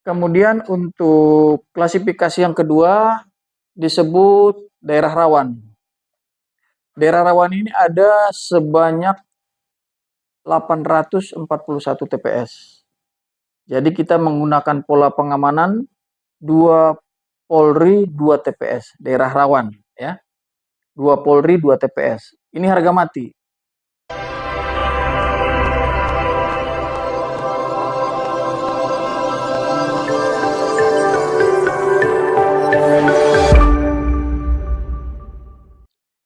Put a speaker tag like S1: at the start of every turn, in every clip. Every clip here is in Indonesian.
S1: Kemudian untuk klasifikasi yang kedua disebut daerah rawan. Daerah rawan ini ada sebanyak 841 TPS. Jadi kita menggunakan pola pengamanan 2 Polri 2 TPS, daerah rawan ya. 2 Polri 2 TPS. Ini harga mati.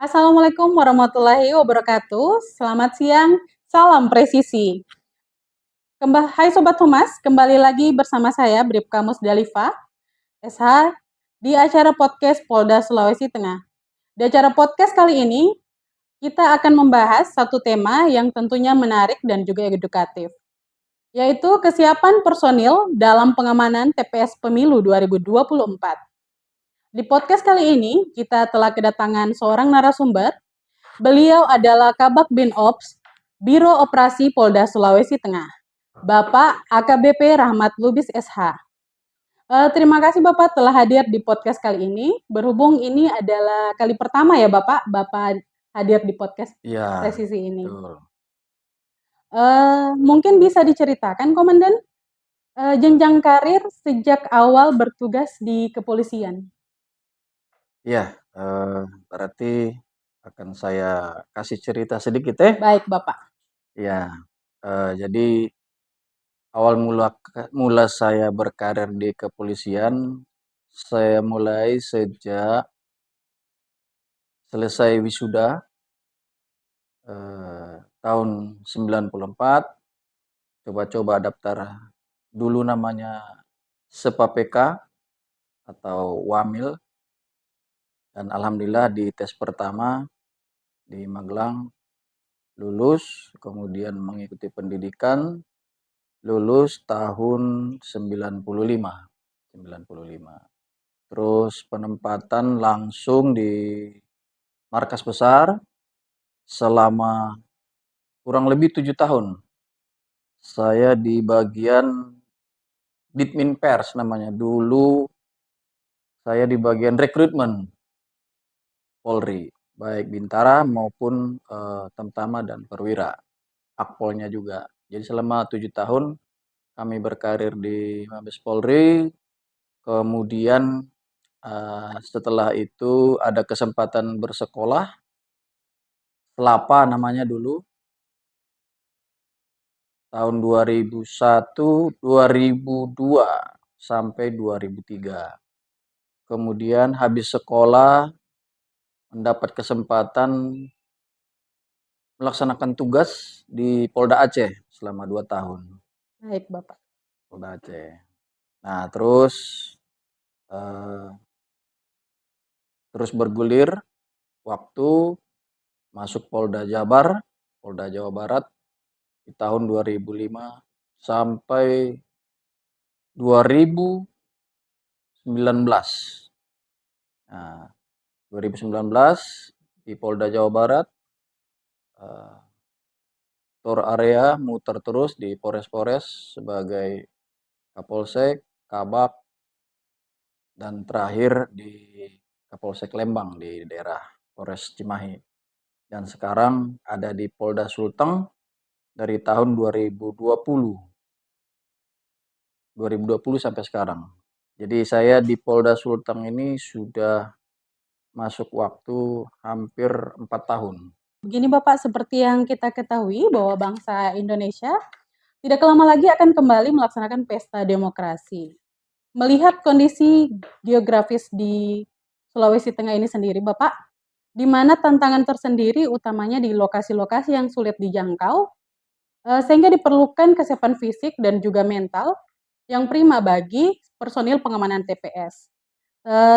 S2: Assalamualaikum warahmatullahi wabarakatuh. Selamat siang, salam presisi. Hai Sobat Humas, kembali lagi bersama saya Bribka Musdalifah, SH, di acara podcast Polda Sulawesi Tengah. Di acara podcast kali ini, kita akan membahas satu tema yang tentunya menarik dan juga edukatif, yaitu kesiapan personil dalam pengamanan TPS Pemilu 2024. Di podcast kali ini, kita telah kedatangan seorang narasumber. Beliau adalah Kabak Binops, Biro Operasi Polda Sulawesi Tengah, Bapak AKBP Rahmat Lubis SH. Terima kasih Bapak telah hadir di podcast kali ini. Berhubung ini adalah kali pertama ya Bapak hadir di podcast presisi ini. Mungkin bisa diceritakan Komandan, jenjang karir sejak awal bertugas di kepolisian.
S1: Ya, berarti akan saya kasih cerita sedikit ya.
S2: Baik Bapak.
S1: Ya, jadi awal mula saya berkarir di kepolisian, saya mulai sejak selesai wisuda tahun 94, coba-coba daftar dulu namanya SEPA-PK atau Wamil, dan alhamdulillah di tes pertama di Magelang lulus, kemudian mengikuti pendidikan, lulus tahun 95. Terus penempatan langsung di markas besar selama kurang lebih 7 tahun. Saya di bagian Ditmin Pers namanya. Dulu saya di bagian rekrutmen Polri, baik Bintara maupun Tamtama dan Perwira. Akpolnya juga. Jadi selama 7 tahun kami berkarir di Mabes Polri. Kemudian setelah itu ada kesempatan bersekolah, Selapa namanya dulu, tahun 2001, 2002 sampai 2003. Kemudian habis sekolah mendapat kesempatan melaksanakan tugas di Polda Aceh selama 2 tahun.
S2: Baik Bapak.
S1: Polda Aceh. Nah, terus bergulir waktu masuk Polda Jabar, Polda Jawa Barat di tahun 2005 sampai 2019. Nah, 2019 di Polda Jawa Barat, tour area muter terus di Polres-Polres sebagai Kapolsek, Kabak, dan terakhir di Kapolsek Lembang di daerah Polres Cimahi. Dan sekarang ada di Polda Sulteng dari tahun 2020 sampai sekarang. Jadi saya di Polda Sulteng ini sudah masuk waktu hampir 4 tahun.
S2: Begini Bapak, seperti yang kita ketahui bahwa bangsa Indonesia tidak lama lagi akan kembali melaksanakan pesta demokrasi. Melihat kondisi geografis di Sulawesi Tengah ini sendiri Bapak, di mana tantangan tersendiri utamanya di lokasi-lokasi yang sulit dijangkau, sehingga diperlukan kesiapan fisik dan juga mental yang prima bagi personil pengamanan TPS.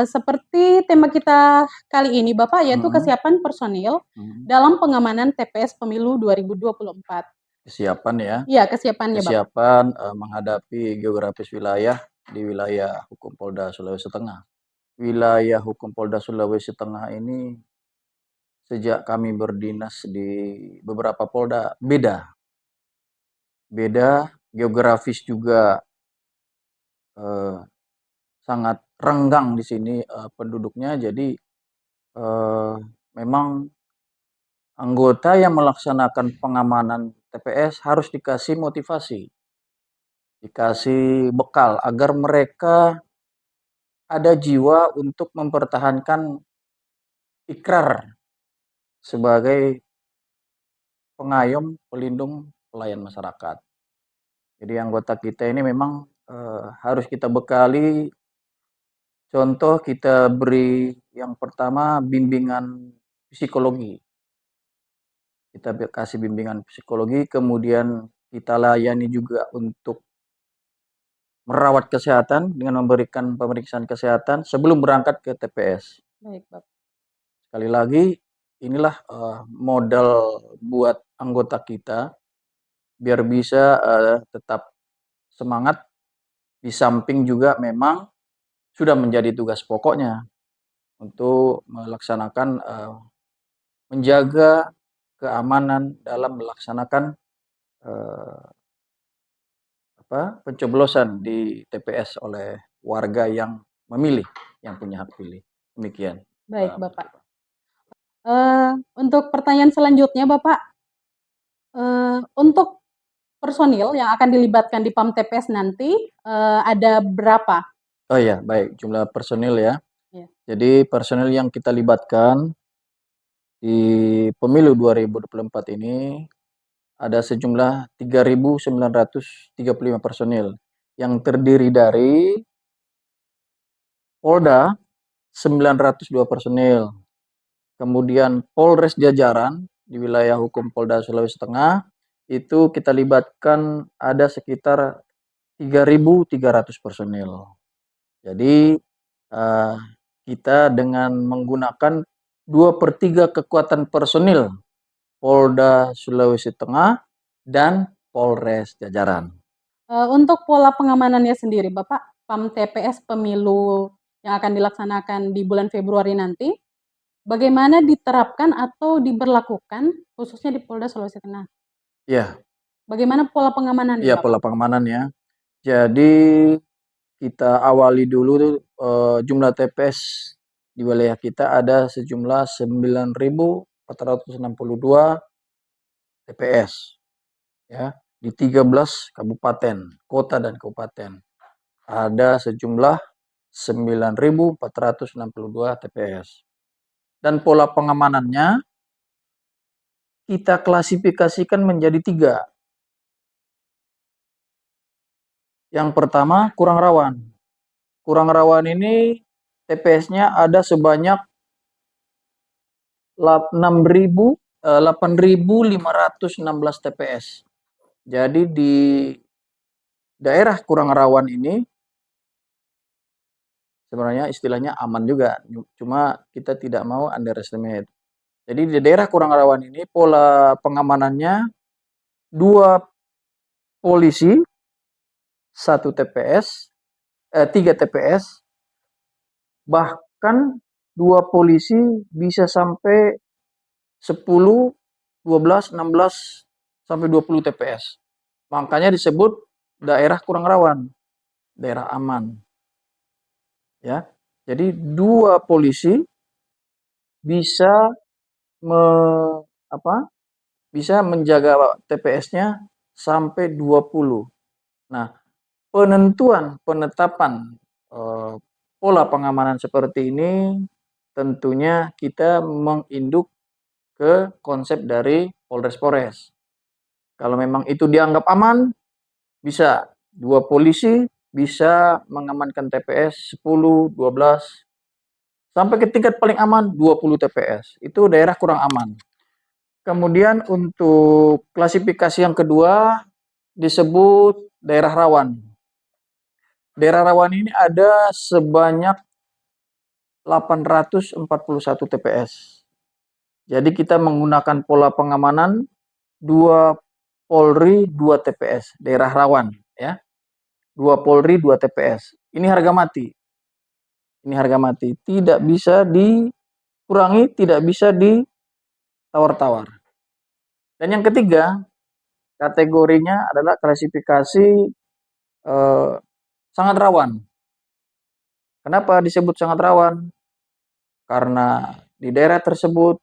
S2: Seperti tema kita kali ini Bapak, yaitu kesiapan personil dalam pengamanan TPS Pemilu 2024.
S1: Kesiapan ya?
S2: Iya, kesiapannya Bapak.
S1: Kesiapan menghadapi geografis wilayah di wilayah hukum Polda Sulawesi Tengah. Wilayah hukum Polda Sulawesi Tengah ini sejak kami berdinas di beberapa Polda beda, geografis juga eh, sangat renggang di sini penduduknya. Jadi memang anggota yang melaksanakan pengamanan TPS harus dikasih motivasi, dikasih bekal agar mereka ada jiwa untuk mempertahankan ikrar sebagai pengayom, pelindung, pelayan masyarakat. Jadi anggota kita ini memang harus kita bekali. Contoh kita beri yang pertama bimbingan psikologi. Kita kasih bimbingan psikologi, kemudian kita layani juga untuk merawat kesehatan dengan memberikan pemeriksaan kesehatan sebelum berangkat ke TPS.
S2: Baik, Bapak.
S1: Sekali lagi, inilah modal buat anggota kita biar bisa tetap semangat, di samping juga memang sudah menjadi tugas pokoknya untuk melaksanakan menjaga keamanan dalam melaksanakan pencoblosan di TPS oleh warga yang memilih, yang punya hak pilih. Demikian.
S2: Baik, Bapak. Untuk pertanyaan selanjutnya, Bapak, untuk personil yang akan dilibatkan di PAM TPS nanti ada berapa?
S1: Oh iya, baik, jumlah personil ya.
S2: Ya.
S1: Jadi personil yang kita libatkan di pemilu 2024 ini ada sejumlah 3.935 personil yang terdiri dari Polda 902 personil, kemudian Polres jajaran di wilayah hukum Polda Sulawesi Tengah itu kita libatkan ada sekitar 3.300 personil. Jadi kita dengan menggunakan 2/3 kekuatan personil Polda Sulawesi Tengah dan Polres jajaran.
S2: Untuk pola pengamanannya sendiri, Bapak, PAM TPS pemilu yang akan dilaksanakan di bulan Februari nanti, bagaimana diterapkan atau diberlakukan khususnya di Polda Sulawesi Tengah?
S1: Ya.
S2: Bagaimana pola pengamanannya,
S1: Iya,
S2: Bapak?
S1: pola pengamanannya. Jadi kita awali dulu jumlah TPS di wilayah kita ada sejumlah 9.462 TPS ya di 13 kabupaten, kota dan kabupaten. Ada sejumlah 9.462 TPS. Dan pola pengamanannya kita klasifikasikan menjadi 3. Yang pertama, kurang rawan. Kurang rawan ini TPS-nya ada sebanyak 8.516 TPS. Jadi di daerah kurang rawan ini sebenarnya istilahnya aman juga, cuma kita tidak mau underestimate. Jadi di daerah kurang rawan ini pola pengamanannya 2 polisi, 1 TPS, 3 TPS, bahkan 2 polisi bisa sampai 10, 12, 16, sampai 20 TPS. Makanya disebut daerah kurang rawan, daerah aman. Ya. Jadi 2 polisi bisa bisa menjaga TPS-nya sampai 20. Nah, penetapan pola pengamanan seperti ini tentunya kita menginduk ke konsep dari Polres. Kalau memang itu dianggap aman, bisa 2 polisi bisa mengamankan TPS 10, 12, sampai ke tingkat paling aman 20 TPS. Itu daerah kurang aman. Kemudian untuk klasifikasi yang kedua disebut daerah rawan. Daerah rawan ini ada sebanyak 841 TPS. Jadi kita menggunakan pola pengamanan 2 Polri 2 TPS, daerah rawan ya. 2 Polri 2 TPS. Ini harga mati. Ini harga mati. Tidak bisa dikurangi, tidak bisa ditawar-tawar. Dan yang ketiga, kategorinya adalah klasifikasi sangat rawan. Kenapa disebut sangat rawan? Karena di daerah tersebut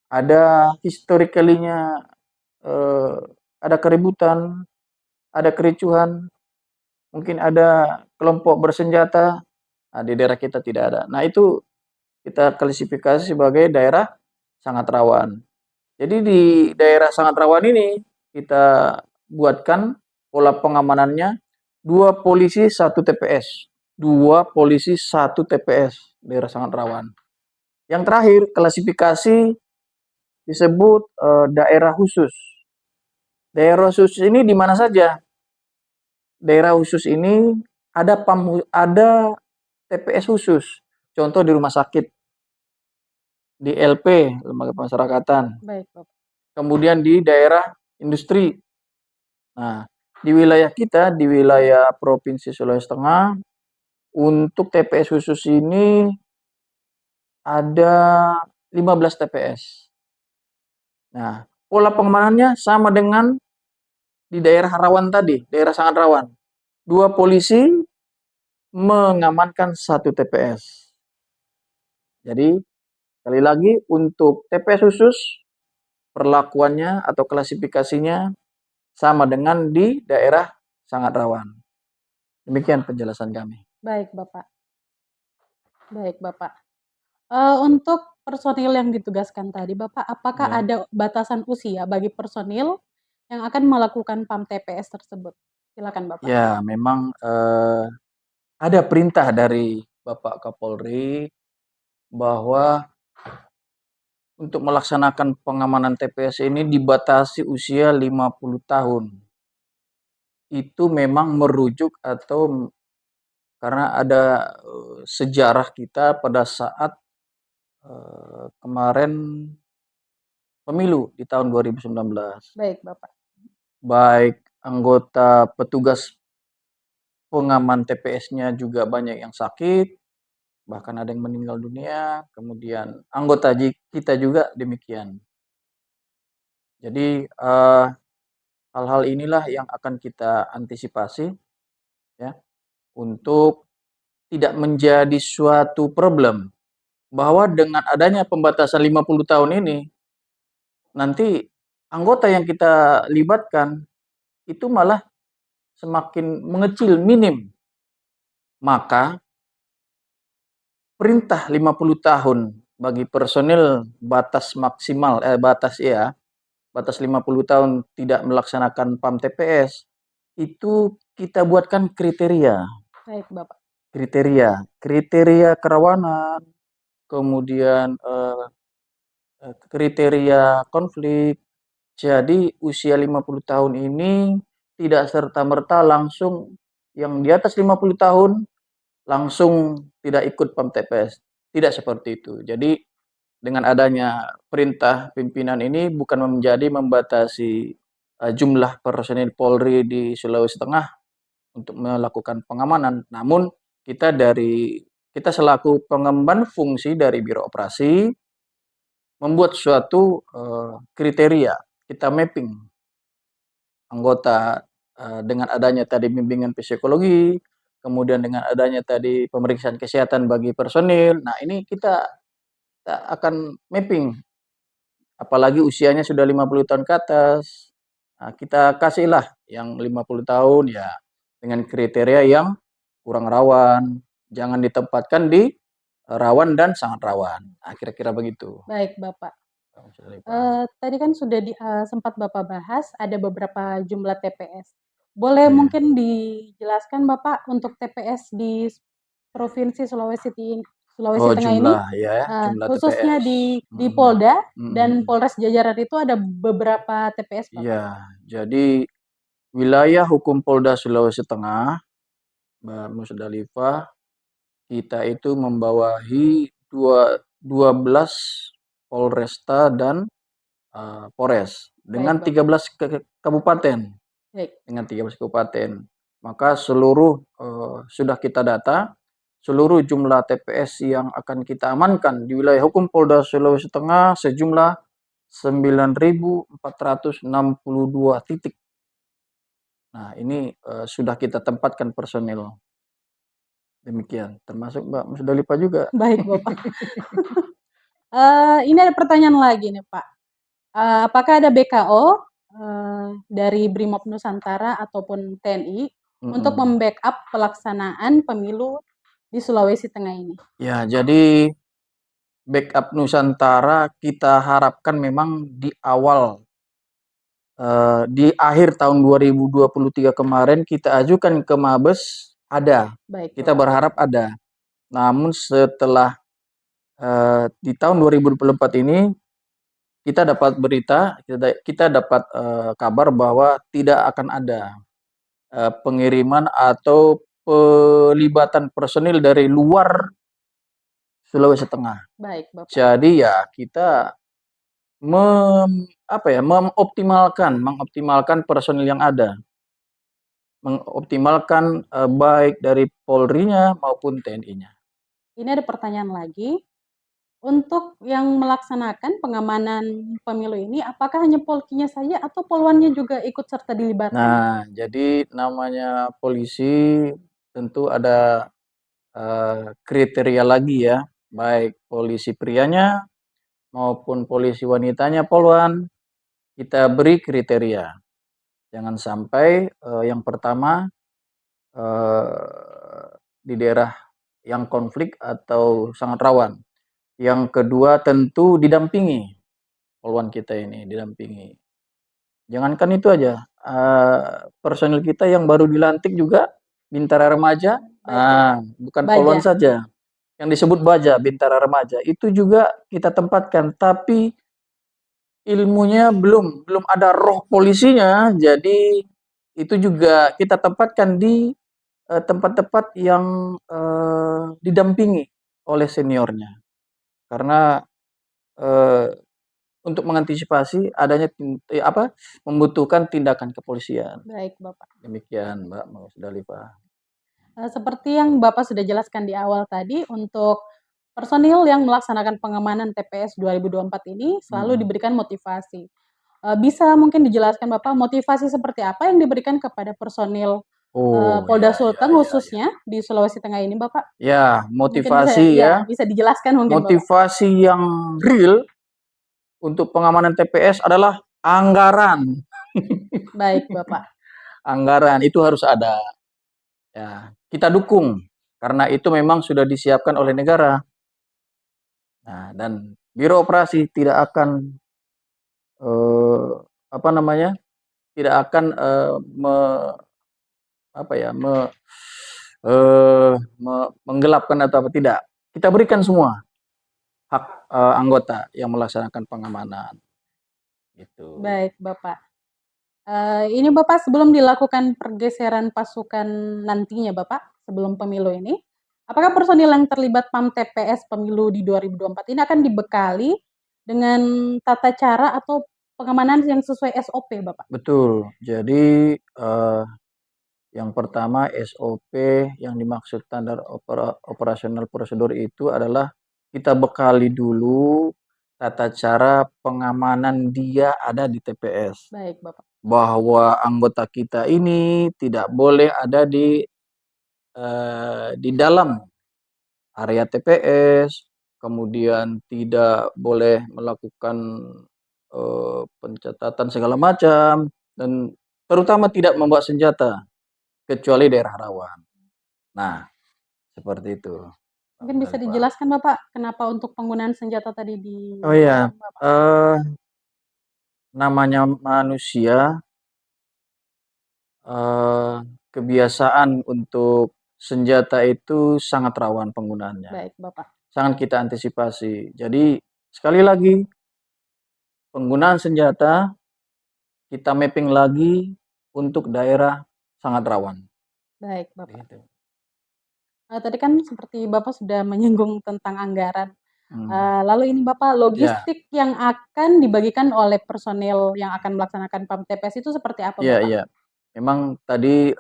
S1: ada historically-nya, ada keributan, ada kericuhan, mungkin ada kelompok bersenjata. Nah, di daerah kita tidak ada. Nah, itu kita klasifikasi sebagai daerah sangat rawan. Jadi di daerah sangat rawan ini kita buatkan pola pengamanannya 2 polisi 1 TPS. 2 polisi 1 TPS, daerah sangat rawan. Yang terakhir klasifikasi disebut daerah khusus. Daerah khusus ini di mana saja? Daerah khusus ini ada TPS khusus. Contoh di rumah sakit, di LP, lembaga pemasyarakatan.
S2: Baik, Bapak.
S1: Kemudian di daerah industri. Nah, di wilayah kita, di wilayah Provinsi Sulawesi Tengah, untuk TPS khusus ini ada 15 TPS. Nah, pola pengamanannya sama dengan di daerah rawan tadi, daerah sangat rawan. 2 polisi mengamankan 1 TPS. Jadi, sekali lagi untuk TPS khusus, perlakuannya atau klasifikasinya sama dengan di daerah sangat rawan. Demikian penjelasan kami.
S2: Baik, Bapak. Baik, Bapak. Untuk personil yang ditugaskan tadi, Bapak, apakah
S1: Ya.
S2: ada batasan usia bagi personil yang akan melakukan PAM TPS tersebut? Silakan, Bapak.
S1: Ya, memang ada perintah dari Bapak Kapolri bahwa untuk melaksanakan pengamanan TPS ini dibatasi usia 50 tahun. Itu memang merujuk atau karena ada sejarah kita pada saat kemarin pemilu di tahun 2019.
S2: Baik, Bapak.
S1: Baik anggota petugas pengaman TPS-nya juga banyak yang sakit, bahkan ada yang meninggal dunia, kemudian anggota kita juga demikian. Jadi hal-hal inilah yang akan kita antisipasi ya untuk tidak menjadi suatu problem bahwa dengan adanya pembatasan 50 tahun ini nanti anggota yang kita libatkan itu malah semakin mengecil, minim. Maka perintah 50 tahun bagi personil batas maksimal batas 50 tahun tidak melaksanakan PAM TPS itu kita buatkan kriteria.
S2: Baik, Bapak.
S1: Kriteria kerawanan, kemudian kriteria konflik. Jadi usia 50 tahun ini tidak serta-merta langsung yang di atas 50 tahun langsung tidak ikut PAM TPS. Tidak seperti itu. Jadi dengan adanya perintah pimpinan ini bukan menjadi membatasi jumlah personil Polri di Sulawesi Tengah untuk melakukan pengamanan. Namun kita selaku pengemban fungsi dari Biro Operasi membuat suatu kriteria, kita mapping anggota dengan adanya tadi bimbingan psikologi, kemudian dengan adanya tadi pemeriksaan kesehatan bagi personil. Nah, ini kita akan mapping, apalagi usianya sudah 50 tahun ke atas. Nah, kita kasihlah yang 50 tahun ya dengan kriteria yang kurang rawan, jangan ditempatkan di rawan dan sangat rawan. Nah, kira-kira begitu.
S2: Baik, Bapak. Tadi kan sudah sempat Bapak bahas ada beberapa jumlah TPS. Boleh mungkin dijelaskan Bapak untuk TPS di Provinsi Sulawesi Tengah ini,
S1: Jumlah ya, jumlah
S2: khususnya
S1: TPS.
S2: di Polda dan Polres Jajaran itu ada beberapa TPS, Bapak.
S1: Iya, jadi wilayah hukum Polda Sulawesi Tengah, Mbak Musdalifah, kita itu membawahi 12 Polresta dan Polres dengan
S2: Baik, Bapak.
S1: 13 kabupaten.
S2: Baik.
S1: Dengan 13 kabupaten. Maka seluruh sudah kita data seluruh jumlah TPS yang akan kita amankan di wilayah hukum Polda Sulawesi Tengah sejumlah 9.462 titik. Nah, ini sudah kita tempatkan personil. Demikian, termasuk Mbak Musdalifah juga.
S2: Baik, Bapak. Ini ada pertanyaan lagi nih, Pak. Apakah ada BKO dari Brimob Nusantara ataupun TNI untuk membackup pelaksanaan pemilu di Sulawesi Tengah ini?
S1: Ya, jadi backup Nusantara kita harapkan memang di awal, di akhir tahun 2023 kemarin kita ajukan ke Mabes ada.
S2: Baik,
S1: Kita
S2: Bapak.
S1: berharap ada. Namun setelah di tahun 2024 ini kita dapat berita, kita dapat kabar bahwa tidak akan ada pengiriman atau pelibatan personil dari luar Sulawesi Tengah.
S2: Baik, Bapak.
S1: Jadi ya kita mengoptimalkan personil yang ada, mengoptimalkan baik dari Polri-nya maupun TNI-nya.
S2: Ini ada pertanyaan lagi. Untuk yang melaksanakan pengamanan pemilu ini, apakah hanya Polkinya saja atau Polwannya juga ikut serta dilibatkan?
S1: Nah, jadi namanya polisi tentu ada kriteria lagi ya, baik polisi prianya maupun polisi wanitanya, Polwan, kita beri kriteria. Jangan sampai yang pertama di daerah yang konflik atau sangat rawan. Yang kedua tentu didampingi, Polwan kita ini didampingi. Jangankan itu aja, personil kita yang baru dilantik juga Bintara Remaja, bukan
S2: Baja.
S1: Polwan saja, yang disebut Baja, Bintara Remaja, itu juga kita tempatkan, tapi ilmunya belum ada roh polisinya, jadi itu juga kita tempatkan di tempat-tempat yang didampingi oleh seniornya. Karena untuk mengantisipasi adanya membutuhkan tindakan kepolisian.
S2: Baik, Bapak.
S1: Demikian, Mbak Musdalifah.
S2: Seperti yang Bapak sudah jelaskan di awal tadi, untuk personil yang melaksanakan pengamanan TPS 2024 ini selalu diberikan motivasi. Bisa mungkin dijelaskan Bapak motivasi seperti apa yang diberikan kepada personil Polda Sulteng khususnya di Sulawesi Tengah ini, Bapak?
S1: Ya,
S2: Mungkin
S1: motivasi
S2: bisa dijelaskan mungkin, Bapak.
S1: motivasi yang real untuk pengamanan TPS adalah anggaran.
S2: Baik, Bapak.
S1: Anggaran itu harus ada. Ya, kita dukung karena itu memang sudah disiapkan oleh negara. Nah, dan Biro Operasi tidak akan tidak akan menggelapkan atau apa, tidak. Kita berikan semua hak anggota yang melaksanakan pengamanan. Gitu.
S2: Baik, Bapak. Ini Bapak sebelum dilakukan pergeseran pasukan nantinya Bapak, sebelum pemilu ini, apakah personil yang terlibat PAM TPS pemilu di 2024 ini akan dibekali dengan tata cara atau pengamanan yang sesuai SOP, Bapak?
S1: Betul. Jadi yang pertama SOP yang dimaksud standar operasional prosedur itu adalah kita bekali dulu tata cara pengamanan dia ada di TPS.
S2: Baik, Bapak.
S1: Bahwa anggota kita ini tidak boleh ada di dalam area TPS, kemudian tidak boleh melakukan pencatatan segala macam, dan terutama tidak membawa senjata kecuali daerah rawan. Nah, seperti itu.
S2: Mungkin bisa dijelaskan Bapak, kenapa untuk penggunaan senjata tadi di
S1: Oh iya, namanya manusia, kebiasaan untuk senjata itu sangat rawan penggunaannya.
S2: Baik, Bapak.
S1: Sangat kita antisipasi. Jadi sekali lagi penggunaan senjata kita mapping lagi untuk daerah sangat rawan.
S2: Baik, Bapak.
S1: Gitu.
S2: Tadi kan seperti Bapak sudah menyinggung tentang anggaran. Lalu ini Bapak, logistik yang akan dibagikan oleh personil yang akan melaksanakan PAM TPS itu seperti apa, Bapak?
S1: Iya. Memang tadi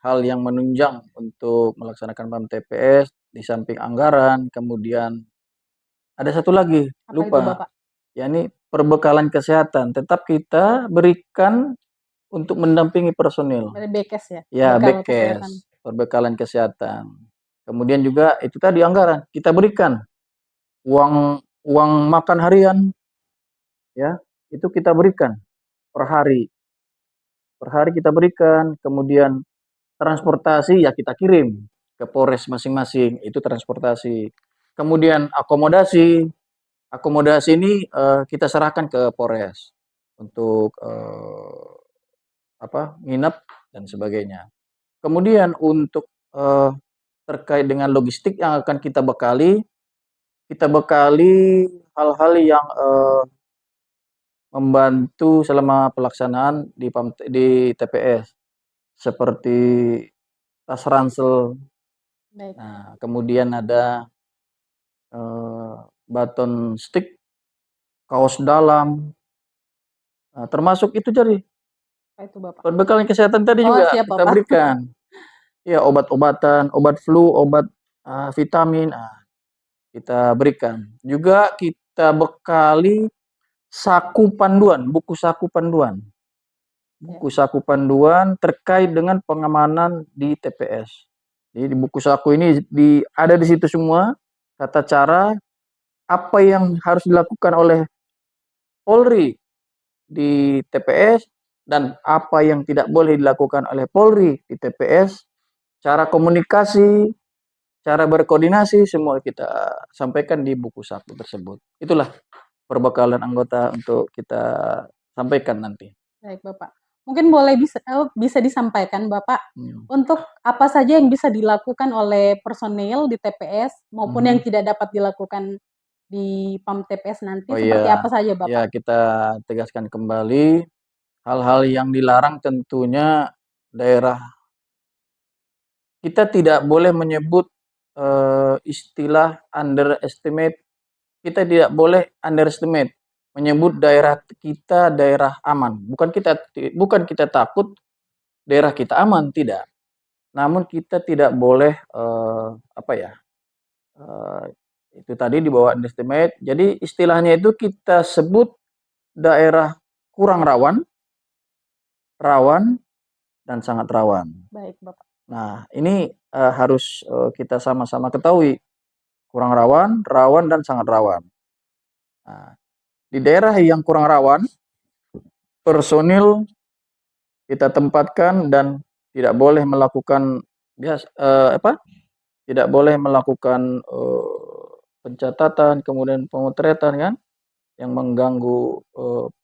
S1: hal yang menunjang untuk melaksanakan PAM TPS di samping anggaran, kemudian ada satu lagi,
S2: Apa itu,
S1: lupa,
S2: Bapak?
S1: yakni perbekalan kesehatan. Tetap kita berikan untuk mendampingi personil.
S2: Berarti BKes ya?
S1: Ya,
S2: Bekal kesehatan.
S1: BKes, perbekalan kesehatan. Kemudian juga itu tadi anggaran kita berikan uang makan harian, ya itu kita berikan per hari. Per hari kita berikan. Kemudian transportasi ya kita kirim ke Polres masing-masing, itu transportasi. Kemudian akomodasi, akomodasi ini kita serahkan ke Polres untuk nginep dan sebagainya. Kemudian untuk terkait dengan logistik yang akan kita bekali hal-hal yang membantu selama pelaksanaan di TPS seperti tas ransel.
S2: Baik.
S1: Nah, kemudian ada baton stick, kaos dalam, termasuk itu jadi
S2: Apa itu Bapak?
S1: perbekalan kesehatan tadi
S2: Oh,
S1: juga
S2: siap
S1: kita
S2: Bapak.
S1: berikan. Ya, obat-obatan, obat flu, obat vitamin, kita berikan. Juga kita bekali saku panduan, buku saku panduan. Buku saku panduan terkait dengan pengamanan di TPS. Jadi di buku saku ini ada di situ semua tata cara apa yang harus dilakukan oleh Polri di TPS dan apa yang tidak boleh dilakukan oleh Polri di TPS, cara komunikasi, cara berkoordinasi semua kita sampaikan di buku saku tersebut. Itulah perbekalan anggota untuk kita sampaikan nanti.
S2: Baik Bapak. Mungkin bisa disampaikan Bapak untuk apa saja yang bisa dilakukan oleh personil di TPS maupun yang tidak dapat dilakukan di PAM TPS nanti seperti apa saja Bapak?
S1: Ya, kita tegaskan kembali hal-hal yang dilarang tentunya daerah kita tidak boleh menyebut istilah underestimate. Kita tidak boleh underestimate menyebut daerah kita daerah aman. Bukan kita takut daerah kita aman, tidak. Namun kita tidak boleh itu tadi di bawah underestimate. Jadi istilahnya itu kita sebut daerah kurang rawan, rawan dan sangat rawan.
S2: Baik Bapak.
S1: Nah, ini harus kita sama-sama ketahui. Kurang rawan, rawan dan sangat rawan. Nah, di daerah yang kurang rawan, personil kita tempatkan dan tidak boleh melakukan tidak boleh melakukan pencatatan, kemudian pemotretan kan, yang mengganggu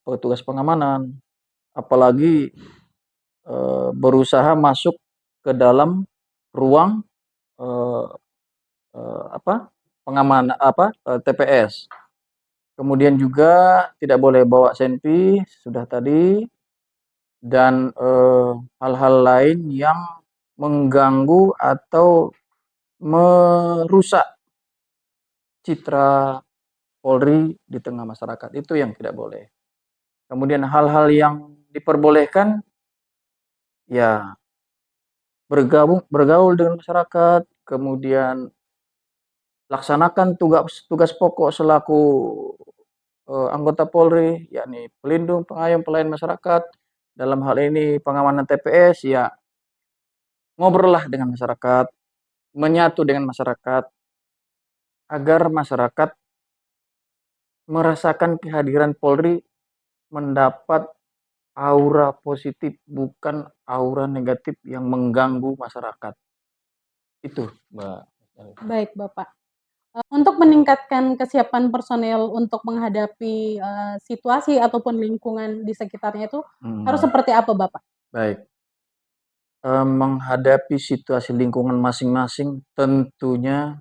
S1: petugas pengamanan, apalagi berusaha masuk ke dalam ruang pengamanan TPS. Kemudian juga tidak boleh bawa senpi, sudah tadi, dan hal-hal lain yang mengganggu atau merusak citra Polri di tengah masyarakat. Itu yang tidak boleh. Kemudian hal-hal yang diperbolehkan, ya bergaul dengan masyarakat, kemudian laksanakan tugas pokok selaku anggota Polri, yakni pelindung, pengayom, pelayan masyarakat. Dalam hal ini pengamanan TPS, ya ngobrollah dengan masyarakat, menyatu dengan masyarakat, agar masyarakat merasakan kehadiran Polri mendapat aura positif, bukan aura negatif yang mengganggu masyarakat. Itu, Mbak.
S2: Baik Bapak. Untuk meningkatkan kesiapan personil untuk menghadapi situasi ataupun lingkungan di sekitarnya itu harus seperti apa Bapak?
S1: Baik. Menghadapi situasi lingkungan masing-masing tentunya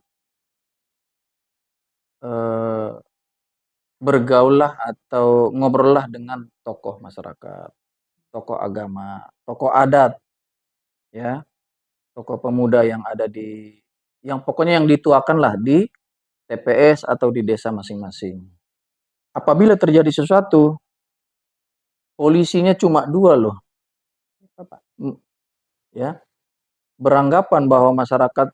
S1: bergaullah atau ngobrollah dengan tokoh masyarakat, tokoh agama, tokoh adat, ya, tokoh pemuda yang ada pokoknya yang dituakanlah di TPS atau di desa masing-masing. Apabila terjadi sesuatu, polisinya cuma 2 loh. Ya. Beranggapan bahwa masyarakat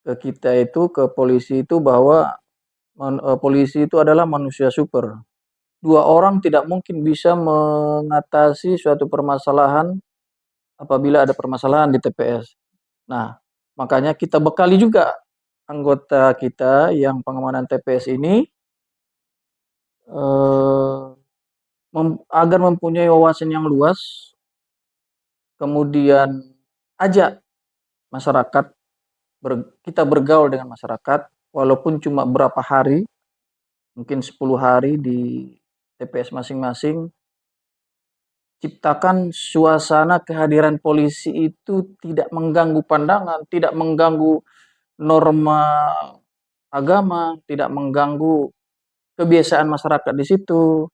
S1: ke kita itu, ke polisi itu bahwa polisi itu adalah manusia super. 2 orang tidak mungkin bisa mengatasi suatu permasalahan apabila ada permasalahan di TPS. Nah, makanya kita bekali juga anggota kita yang pengamanan TPS ini eh, agar mempunyai wawasan yang luas, kemudian ajak masyarakat, kita bergaul dengan masyarakat, walaupun cuma berapa hari, mungkin 10 hari di TPS masing-masing, ciptakan suasana kehadiran polisi itu tidak mengganggu pandangan, tidak mengganggu norma agama, tidak mengganggu kebiasaan masyarakat di situ.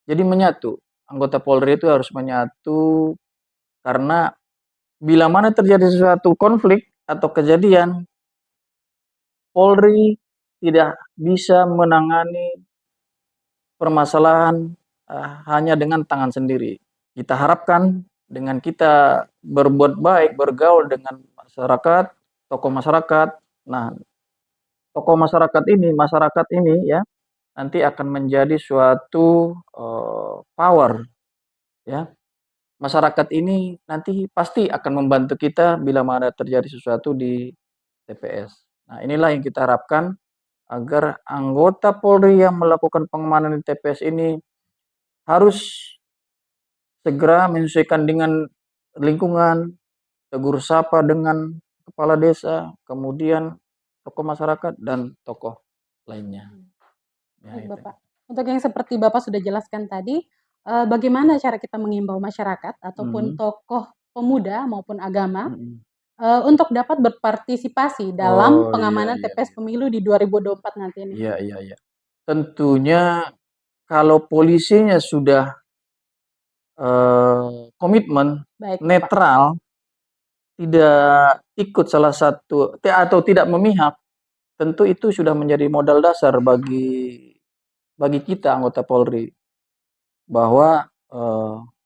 S1: Jadi menyatu. Anggota Polri itu harus menyatu karena bila mana terjadi sesuatu konflik atau kejadian, Polri tidak bisa menangani permasalahan hanya dengan tangan sendiri. Kita harapkan dengan kita berbuat baik, bergaul dengan masyarakat, tokoh masyarakat. Nah, tokoh masyarakat ini ya nanti akan menjadi suatu power ya. Masyarakat ini nanti pasti akan membantu kita bila mana terjadi sesuatu di TPS. Nah, inilah yang kita harapkan agar anggota Polri yang melakukan pengamanan di TPS ini harus segera menyesuaikan dengan lingkungan, tegur sapa dengan kepala desa, kemudian tokoh masyarakat dan tokoh lainnya. Ya,
S2: Baik,
S1: itu.
S2: Bapak. Untuk yang seperti Bapak sudah jelaskan tadi, bagaimana cara kita mengimbau masyarakat ataupun
S1: Mhm,
S2: tokoh pemuda maupun agama,
S1: mhm.
S2: untuk dapat berpartisipasi dalam
S1: Oh, iya
S2: pengamanan
S1: iya
S2: TPS
S1: iya.
S2: Pemilu di 2024 nanti ini?
S1: Iya iya iya. Tentunya kalau polisinya sudah komitmen,
S2: Baik, Bapak.
S1: netral, tidak ikut salah satu atau tidak memihak, tentu itu sudah menjadi modal dasar bagi kita anggota Polri bahwa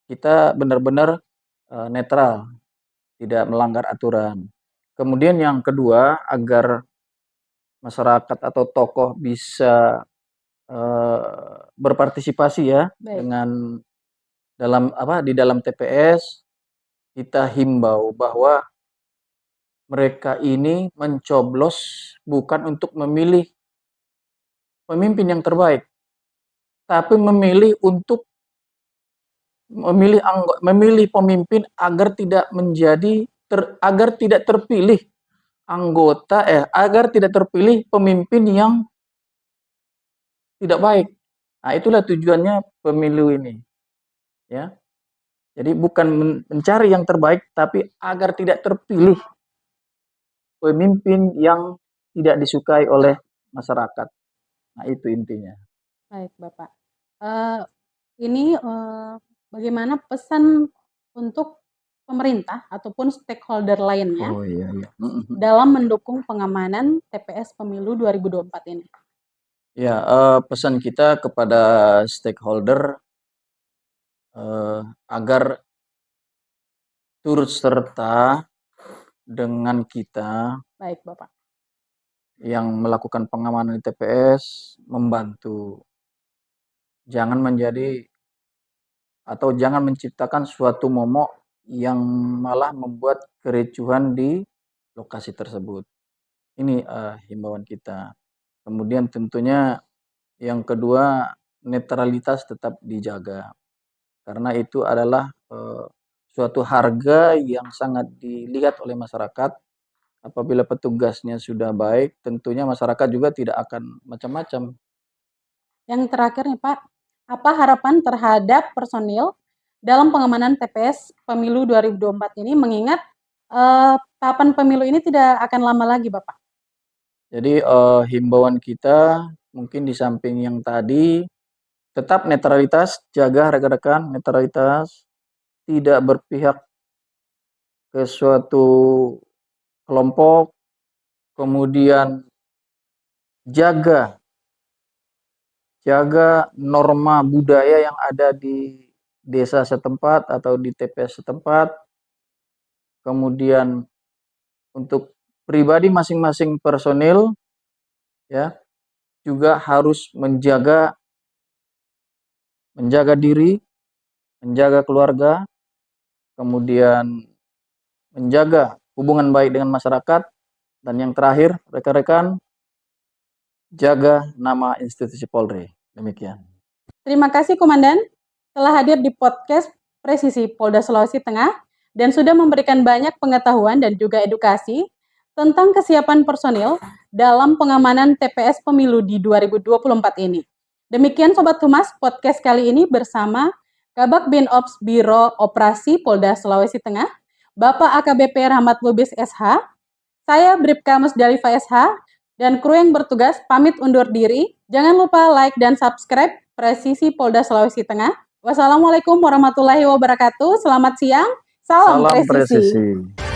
S1: kita benar-benar netral, tidak melanggar aturan. Kemudian yang kedua, agar masyarakat atau tokoh bisa berpartisipasi ya
S2: Baik.
S1: dengan di dalam TPS, kita himbau bahwa mereka ini mencoblos bukan untuk memilih pemimpin yang terbaik, tapi memilih pemimpin agar tidak terpilih agar tidak terpilih pemimpin yang tidak baik. Nah, itulah tujuannya pemilu ini, ya. Jadi bukan mencari yang terbaik, tapi agar tidak terpilih pemimpin yang tidak disukai oleh masyarakat. Nah, itu intinya.
S2: Baik, Bapak. Eee, ini, bagaimana pesan untuk pemerintah ataupun stakeholder lainnya
S1: Oh, iya iya. Mhm mhm.
S2: dalam mendukung pengamanan TPS Pemilu 2024 ini?
S1: Ya, pesan kita kepada stakeholder, agar turut serta dengan kita
S2: Baik, Bapak.
S1: yang melakukan pengamanan di TPS, membantu. Jangan menjadi atau jangan menciptakan suatu momok yang malah membuat kericuhan di lokasi tersebut. Ini, himbauan kita. Kemudian tentunya yang kedua, netralitas tetap dijaga. Karena itu adalah, suatu harga yang sangat dilihat oleh masyarakat. Apabila petugasnya sudah baik, tentunya masyarakat juga tidak akan macam-macam.
S2: Yang terakhir nih Pak, apa harapan terhadap personil dalam pengamanan TPS Pemilu 2024 ini mengingat tahapan pemilu ini tidak akan lama lagi Bapak?
S1: Jadi, himbauan kita mungkin di samping yang tadi, tetap netralitas, jaga rekan-rekan netralitas, tidak berpihak ke suatu kelompok, kemudian jaga jaga norma budaya yang ada di desa setempat atau di TPS setempat, kemudian untuk pribadi masing-masing personil ya, juga harus menjaga menjaga diri, menjaga keluarga, kemudian menjaga hubungan baik dengan masyarakat, dan yang terakhir, rekan-rekan, jaga nama institusi Polri. Demikian.
S2: Terima kasih Komandan telah hadir di podcast Presisi Polda Sulawesi Tengah dan sudah memberikan banyak pengetahuan dan juga edukasi tentang kesiapan personil dalam pengamanan TPS Pemilu di 2024 ini. Demikian Sobat Humas, podcast kali ini bersama Kabak Binops Biro Operasi Polda Sulawesi Tengah, Bapak AKBP Rahmat Lubis SH, saya Bribka Musdalifa SH, dan kru yang bertugas pamit undur diri. Jangan lupa like dan subscribe Presisi Polda Sulawesi Tengah. Wassalamualaikum warahmatullahi wabarakatuh. Selamat siang. Salam presisi.
S1: Presisi.